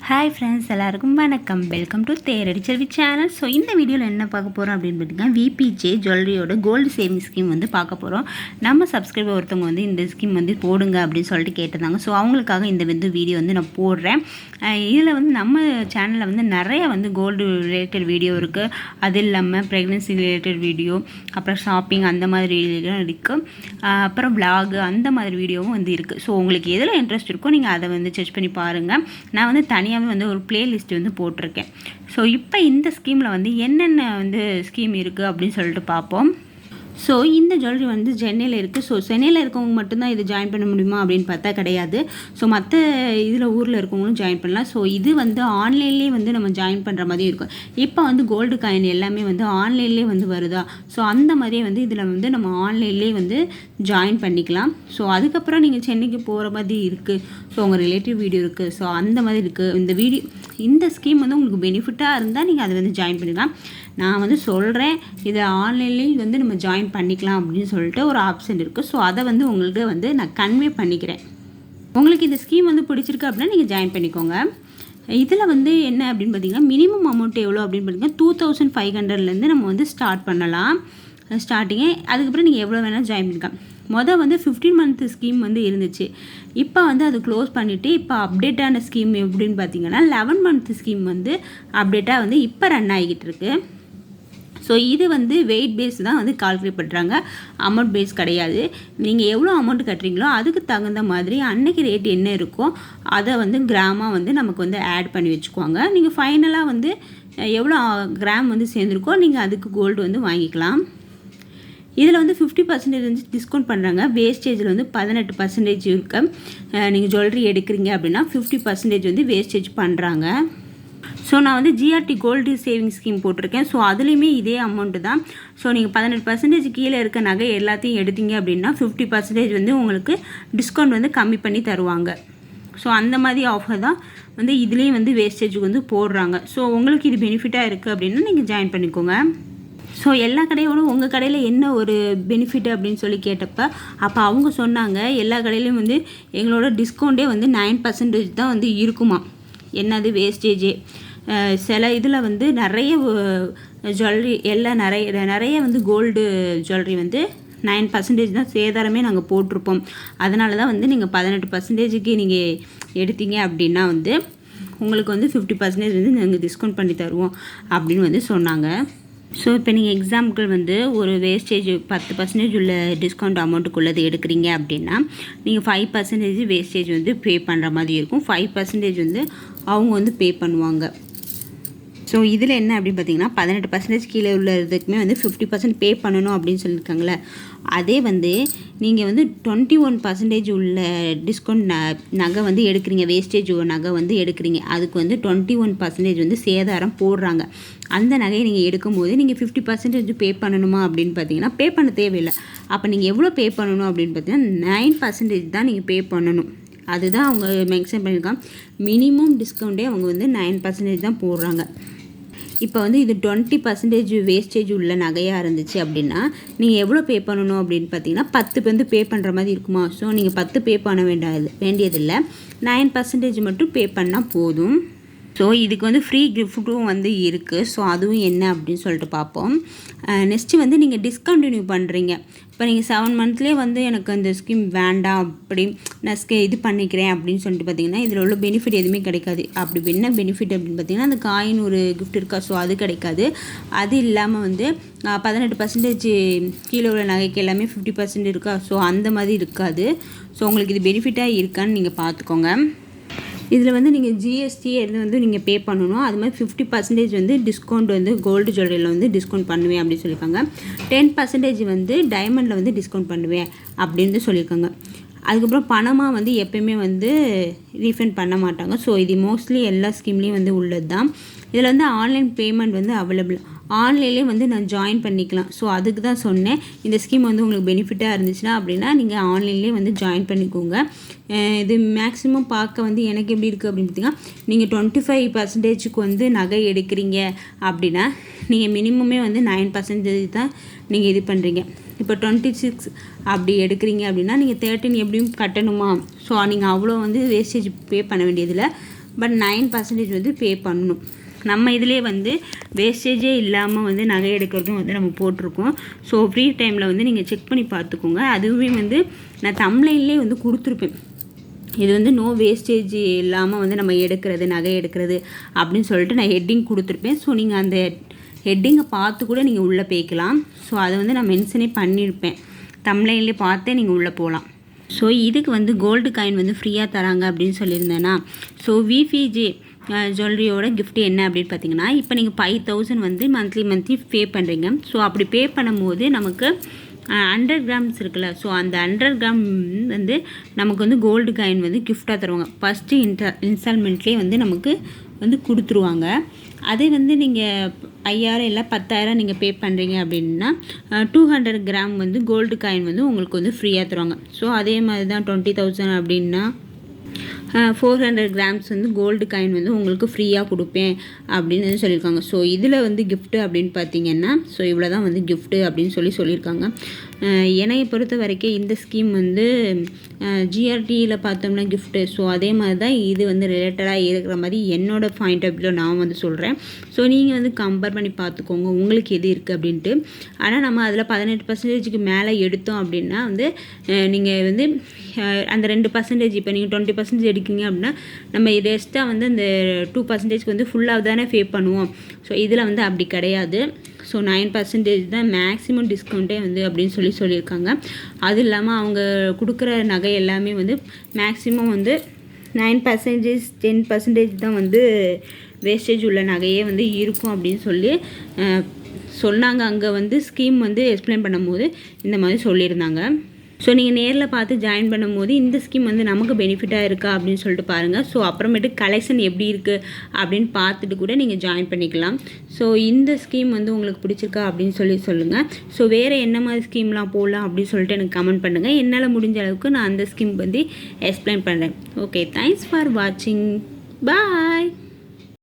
Hi friends, எல்லாருக்கும் வணக்கம். Welcome to Theradi Selvi channel. So இந்த வீடியோவில் என்ன பார்க்க போகிறோம் அப்படின்னு பார்த்தீங்கன்னா, விபிஜே ஜுவல்லரியோட கோல்டு சேவிங் ஸ்கீம் வந்து பார்க்க போகிறோம். நம்ம சப்ஸ்கிரைபர் ஒருத்தவங்க வந்து இந்த ஸ்கீம் வந்து போடுங்க அப்படின்னு சொல்லிட்டு கேட்டிருந்தாங்க. ஸோ அவங்களுக்காக இந்த வீடியோ வந்து நான் போடுறேன். இதில் வந்து நம்ம சேனலில் வந்து நிறைய வந்து கோல்டு ரிலேட்டட் வீடியோ இருக்குது. அது இல்லாமல் ப்ரெக்னென்சி ரிலேட்டட் வீடியோ, அப்புறம் ஷாப்பிங் அந்த மாதிரி வீடியோலாம் இருக்குது. அப்புறம் விளாகு அந்த மாதிரி வீடியோவும் வந்து இருக்குது. ஸோ உங்களுக்கு எதில் இன்ட்ரெஸ்ட் இருக்கோ நீங்கள் அதை வந்து செக் பண்ணி பாருங்கள். நான் வந்து தனியாக வந்து ஒரு பிளேலிஸ்ட் வந்து போட்டிருக்கேன். ஸோ இப்போ இந்த ஸ்கீமில் வந்து என்னென்ன வந்து ஸ்கீம் இருக்குது அப்படின்னு சொல்லிட்டு பார்ப்போம். ஸோ இந்த ஜுவல்லரி வந்து சென்னையில் இருக்குது. ஸோ சென்னையில் இருக்கவங்க மட்டும்தான் இது ஜாயின் பண்ண முடியுமா அப்படின்னு பார்த்தா கிடையாது. ஸோ மற்ற இதில் ஊரில் இருக்கவங்களும் ஜாயின் பண்ணலாம். ஸோ இது வந்து ஆன்லைன்லேயே வந்து நம்ம ஜாயின் பண்ணுற மாதிரி இருக்கும். இப்போ வந்து கோல்டு காயின் எல்லாமே வந்து ஆன்லைன்லேயே வந்து வருதா. ஸோ அந்த மாதிரியே வந்து இதில் வந்து நம்ம ஆன்லைன்லேயே வந்து ஜாயின் பண்ணிக்கலாம். ஸோ அதுக்கப்புறம் நீங்கள் சென்னைக்கு போகிற மாதிரி இருக்குது. ஸோ உங்கள் ரிலேட்டிவ் வீடியோ இருக்குது. ஸோ அந்த மாதிரி இருக்குது. இந்த ஸ்கீம் வந்து உங்களுக்கு பெனிஃபிட்டாக இருந்தால் நீங்கள் அதை வந்து ஜாயின் பண்ணிக்கலாம். நான் வந்து சொல்கிறேன், இதை ஆன்லைன்லேயும் வந்து நம்ம ஜாயின் பண்ணிக்கலாம் அப்படின்னு சொல்லிட்டு ஒரு ஆப்ஷன் இருக்குது. ஸோ அதை வந்து உங்களுக்கு வந்து நான் கன்வே பண்ணிக்கிறேன். உங்களுக்கு இந்த ஸ்கீம் வந்து பிடிச்சிருக்கு அப்படின்னா நீங்கள் ஜாயின் பண்ணிக்கோங்க. இதில் வந்து என்ன அப்படின்னு பார்த்தீங்கன்னா, மினிமம் அமௌண்ட் எவ்வளோ அப்படின்னு பார்த்தீங்கன்னா 2500 நம்ம வந்து ஸ்டார்ட் பண்ணலாம். ஸ்டார்டிங்கே அதுக்கப்புறம் நீங்கள் எவ்வளோ வேணால் ஜாயின் பண்ணிக்கலாம். வந்து 15 மந்த் ஸ்கீம் வந்து இருந்துச்சு. இப்போ வந்து அது க்ளோஸ் பண்ணிவிட்டு இப்போ அப்டேட்டான ஸ்கீம் எப்படின்னு பார்த்தீங்கன்னா 11 மந்த் ஸ்கீம் வந்து அப்டேட்டாக வந்து இப்போ ரன் ஆகிக்கிட்டு இருக்குது. ஸோ இது வந்து வெயிட் பேஸ் தான் வந்து கால்குலேட் பண்ணுறாங்க, அமௌண்ட் பேஸ் கிடையாது. நீங்கள் எவ்வளோ அமௌண்ட் கட்டுறீங்களோ அதுக்கு தகுந்த மாதிரி அன்னைக்கு ரேட் என்ன இருக்கோ அதை வந்து கிராமாக வந்து நமக்கு வந்து ஆட் பண்ணி வச்சுக்குவாங்க. நீங்கள் ஃபைனலாக வந்து எவ்வளோ கிராம் வந்து சேர்ந்துருக்கோ நீங்கள் அதுக்கு கோல்டு வந்து வாங்கிக்கலாம். இதில் வந்து 50% வந்து டிஸ்கவுண்ட் பண்ணுறாங்க. வேஸ்டேஜில் வந்து 18% இருக்கு. நீங்கள் ஜுவல்லரி எடுக்கிறீங்க அப்படின்னா 50% வந்து வேஸ்டேஜ் பண்ணுறாங்க. ஸோ நான் வந்து ஜிஆர்டி கோல்டு சேவிங் ஸ்கீம் போட்டிருக்கேன். ஸோ அதுலேயுமே இதே அமௌண்ட்டு தான். ஸோ நீங்கள் 18% கீழே இருக்க நகை எல்லாத்தையும் எடுத்தீங்க அப்படின்னா 50% வந்து உங்களுக்கு டிஸ்கவுண்ட் வந்து கம்மி பண்ணி தருவாங்க. ஸோ அந்த மாதிரி ஆஃபர் தான் வந்து இதுலேயும் வந்து வேஸ்டேஜுக்கு வந்து போடுறாங்க. ஸோ உங்களுக்கு இது பெனிஃபிட்டாக இருக்குது அப்படின்னா நீங்கள் ஜாயின் பண்ணிக்கோங்க. ஸோ எல்லா கடையோட உங்கள் கடையில் என்ன ஒரு பெனிஃபிட் அப்படின்னு சொல்லி கேட்டப்போ அப்போ அவங்க சொன்னாங்க, எல்லா கடையிலையும் வந்து எங்களோட டிஸ்கவுண்ட்டே வந்து 9% தான் வந்து இருக்குமா. என்னது வேஸ்டேஜே சில இதில் வந்து நிறைய ஜுவல்லரி எல்லாம் நிறைய வந்து கோல்டு ஜுவல்லரி வந்து 9% தான் சேதாரமே நாங்கள் போட்டிருப்போம். அதனால தான் வந்து நீங்கள் 18%க்கு நீங்கள் எடுத்தீங்க அப்படின்னா வந்து உங்களுக்கு வந்து 50% வந்து நாங்கள் டிஸ்கவுண்ட் பண்ணி தருவோம் அப்படின்னு வந்து சொன்னாங்க. ஸோ இப்போ நீங்கள் எக்ஸாம்பிள் வந்து ஒரு வேஸ்டேஜ் 10% உள்ள டிஸ்கவுண்ட் அமௌண்ட்டுக்குள்ளது எடுக்கிறீங்க அப்படின்னா நீங்கள் 5% வேஸ்டேஜ் வந்து பே பண்ணுற மாதிரி இருக்கும். 5% வந்து அவங்க வந்து பே பண்ணுவாங்க. ஸோ இதில் என்ன அப்படின்னு பார்த்தீங்கன்னா 18% கீழே உள்ளதுக்குமே வந்து 50% பே பண்ணணும் அப்படின்னு சொல்லியிருக்காங்களே. அதே வந்து நீங்கள் வந்து 21% உள்ள டிஸ்கவுண்ட் நகை வந்து எடுக்கிறீங்க, வேஸ்டேஜ் நகை வந்து எடுக்கிறீங்க, அதுக்கு வந்து 21% வந்து சேதாரம் போடுறாங்க. அந்த நகையை நீங்கள் எடுக்கும்போது நீங்கள் 50% பே பண்ணணுமா அப்படின்னு பார்த்தீங்கன்னா பே பண்ண தேவையில்லை. அப்போ நீங்கள் எவ்வளோ பே பண்ணணும் அப்படின்னு பார்த்தீங்கன்னா 9% தான் நீங்கள் பே பண்ணணும். அதுதான் அவங்க மென்ஷன் பண்ணியிருக்காங்க. மினிமம் டிஸ்கவுண்ட்டே அவங்க வந்து 9% தான் போடுறாங்க. இப்போ வந்து இது 20% வேஸ்டேஜ் உள்ள நகையாக இருந்துச்சு அப்படின்னா நீங்கள் எவ்வளோ பே பண்ணணும் அப்படின்னு பார்த்தீங்கன்னா 10 வந்து பே பண்ணுற மாதிரி இருக்குமா. ஸோ நீங்கள் 10 பே பண்ண வேண்டியதில்லை, 9% மட்டும் பே பண்ணால் போதும். ஸோ இதுக்கு வந்து ஃப்ரீ கிஃப்ட்டும் வந்து இருக்குது. ஸோ அதுவும் என்ன அப்படின்னு சொல்லிட்டு பார்ப்போம். நெக்ஸ்ட்டு வந்து நீங்கள் டிஸ்கண்டினியூ பண்ணுறீங்க. இப்போ நீங்கள் 7 மந்த்லேயே வந்து எனக்கு அந்த ஸ்கீம் வேண்டாம் அப்படி நான் இது பண்ணிக்கிறேன் அப்படின்னு சொல்லிட்டு பார்த்தீங்கன்னா இதில் உள்ள பெனிஃபிட் எதுவுமே கிடைக்காது. அப்படி என்ன பெனிஃபிட் அப்படின்னு பார்த்தீங்கன்னா அந்த காயின் ஒரு கிஃப்ட் இருக்கா, ஸோ அது கிடைக்காது. அது இல்லாமல் வந்து 18% கீழே உள்ள நகைக்கு எல்லாமே 50% இருக்கா, ஸோ அந்த மாதிரி இருக்காது. ஸோ உங்களுக்கு இது பெனிஃபிட்டாக இருக்கான்னு நீங்கள் பார்த்துக்கோங்க. இதில் வந்து நீங்கள் ஜிஎஸ்டி எது வந்து நீங்கள் பே பண்ணணும். அது மாதிரி 50% வந்து டிஸ்கவுண்ட் வந்து கோல்டு ஜுவல்லரியில் வந்து டிஸ்கவுண்ட் பண்ணுவேன் அப்படின்னு சொல்லியிருக்காங்க. 10% வந்து டைமண்டில் வந்து டிஸ்கவுண்ட் பண்ணுவேன் அப்படின்னு சொல்லியிருக்காங்க. அதுக்கப்புறம் பணமாக வந்து எப்போயுமே வந்து ரீஃபண்ட் பண்ண மாட்டாங்க. ஸோ இது மோஸ்ட்லி எல்லா ஸ்கீம்லேயும் வந்து உள்ளது தான். இதில் வந்து ஆன்லைன் பேமெண்ட் வந்து அவைலபிள். ஆன்லைன்லேயே வந்து நான் ஜாயின் பண்ணிக்கலாம். ஸோ அதுக்கு தான் சொன்னேன், இந்த ஸ்கீம் வந்து உங்களுக்கு பெனிஃபிட்டாக இருந்துச்சுன்னா அப்படின்னா நீங்கள் ஆன்லைன்லேயே வந்து ஜாயின் பண்ணிக்கோங்க. இது மேக்ஸிமம் பார்க்க வந்து எனக்கு எப்படி இருக்குது அப்படின்னு பார்த்தீங்கன்னா நீங்கள் 25%க்கு வந்து நகை எடுக்கிறீங்க அப்படின்னா நீங்கள் மினிமமே வந்து 9% தான் நீங்கள் இது பண்ணுறீங்க. இப்போ 26 அப்படி எடுக்கிறீங்க அப்படின்னா நீங்கள் 13 எப்படியும் கட்டணுமா. ஸோ நீங்கள் அவ்வளோ வந்து வேஸ்டேஜ் பே பண்ண வேண்டியதில்லை. பட் 9% வந்து பே பண்ணணும். நம்ம இதிலே வந்து வேஸ்டேஜே இல்லாமல் வந்து நகை எடுக்கிறதும் வந்து நம்ம போட்டிருக்கோம். ஸோ ஃப்ரீ டைமில் வந்து நீங்கள் செக் பண்ணி பார்த்துக்கோங்க. அதுவுமே வந்து நான் தம்ப்லைன்லேயே வந்து கொடுத்துருப்பேன். இது வந்து நோ வேஸ்டேஜ் இல்லாமல் வந்து நம்ம எடுக்கிறது நகை எடுக்கிறது அப்படின்னு சொல்லிட்டு நான் ஹெட்டிங் கொடுத்துருப்பேன். ஸோ நீங்கள் அந்த ஹெட்டிங்கை பார்த்து கூட நீங்கள் உள்ளே போய்க்கலாம். ஸோ அதை வந்து நான் மென்ஷனே பண்ணியிருப்பேன். தம்ப்லைன்லேயே பார்த்தே நீங்கள் உள்ளே போகலாம். ஸோ இதுக்கு வந்து கோல்டு காயின் வந்து ஃப்ரீயாக தராங்க அப்படின்னு சொல்லியிருந்தேன்னா, ஸோ விபிஜே ஜுவல்லரியோட கிஃப்ட் என்ன அப்படின்னு பார்த்தீங்கன்னா, இப்போ நீங்கள் 5000 வந்து மந்த்லி பே பண்ணுறீங்க. ஸோ அப்படி பே பண்ணும்போது நமக்கு 100 கிராம்ஸ் இருக்குல்ல, ஸோ அந்த 100 கிராம் வந்து நமக்கு வந்து கோல்டு காயின் வந்து கிஃப்டாக தருவாங்க. ஃபஸ்ட்டு இன்ஸ்டால்மெண்ட்லேயே வந்து நமக்கு வந்து கொடுத்துருவாங்க. அதே வந்து நீங்கள் 5000 இல்லை 10000 நீங்கள் பே பண்ணுறீங்க அப்படின்னா 200 கிராம் வந்து கோல்டு காயின் வந்து உங்களுக்கு வந்து ஃப்ரீயாக தருவாங்க. ஸோ அதே மாதிரி தான் 20,000 அப்படின்னா 400 கிராம்ஸ் வந்து கோல்டு காயின் வந்து உங்களுக்கு ஃப்ரீயாக கொடுப்பேன் அப்படின்னு சொல்லியிருக்காங்க. ஸோ இதில் வந்து கிஃப்ட்டு அப்படின்னு பார்த்தீங்கன்னா, ஸோ இவ்வளோ தான் வந்து கிஃப்ட்டு அப்படின்னு சொல்லியிருக்காங்க. என்னையை பொறுத்த வரைக்கும் இந்த ஸ்கீம் வந்து ஜிஆர்டியில் பார்த்தோம்னா கிஃப்ட்டு. ஸோ அதே மாதிரி தான் இது வந்து ரிலேட்டடாக இருக்கிற மாதிரி என்னோடய பாயிண்ட் ஆஃப் வியூவில் நான் வந்து சொல்கிறேன். ஸோ நீங்கள் வந்து கம்பேர் பண்ணி பார்த்துக்கோங்க உங்களுக்கு எது இருக்குது அப்படின்ட்டு. ஆனால் நம்ம அதில் 18% மேலே எடுத்தோம் அப்படின்னா வந்து நீங்கள் வந்து அந்த 2% இப்போ நீங்கள் 20% எடுக்கீங்க அப்படின்னா நம்ம ரெஸ்ட்டாக வந்து அந்த 2% வந்து ஃபுல்லாக தானே பே பண்ணுவோம். ஸோ இதில் வந்து அப்படி கிடையாது. ஸோ 9% தான் மேக்ஸிமம் டிஸ்கவுண்ட்டே வந்து அப்படின்னு சொல்லியிருக்காங்க. அது இல்லாமல் அவங்க கொடுக்குற நகை எல்லாமே வந்து மேக்ஸிமம் வந்து 9%, 10% தான் வந்து வேஸ்டேஜ் உள்ள நகையே வந்து இருக்கும் அப்படின்னு சொன்னாங்க. அங்கே வந்து ஸ்கீம் வந்து எக்ஸ்பிளைன் பண்ணும்போது இந்த மாதிரி சொல்லியிருந்தாங்க. ஸோ நீங்கள் நேரில் பார்த்து ஜாயின் பண்ணும்போது இந்த ஸ்கீம் வந்து நமக்கு பெனிஃபிட்டாக இருக்கா அப்படின்னு சொல்லிட்டு பாருங்கள். ஸோ அப்புறமேட்டு கலெக்ஷன் எப்படி இருக்குது அப்படின்னு பார்த்துட்டு கூட நீங்கள் ஜாயின் பண்ணிக்கலாம். ஸோ இந்த ஸ்கீம் வந்து உங்களுக்கு பிடிச்சிருக்கா அப்படின்னு சொல்லுங்கள். ஸோ வேறு என்ன மாதிரி ஸ்கீம்லாம் போடலாம் அப்படின்னு சொல்லிட்டு எனக்கு கமெண்ட் பண்ணுங்கள். என்னால் முடிஞ்ச அளவுக்கு நான் அந்த ஸ்கீம் வந்து எக்ஸ்பிளைன் பண்ணுறேன். ஓகே, தேங்க்ஸ் ஃபார் வாட்சிங். பாய்.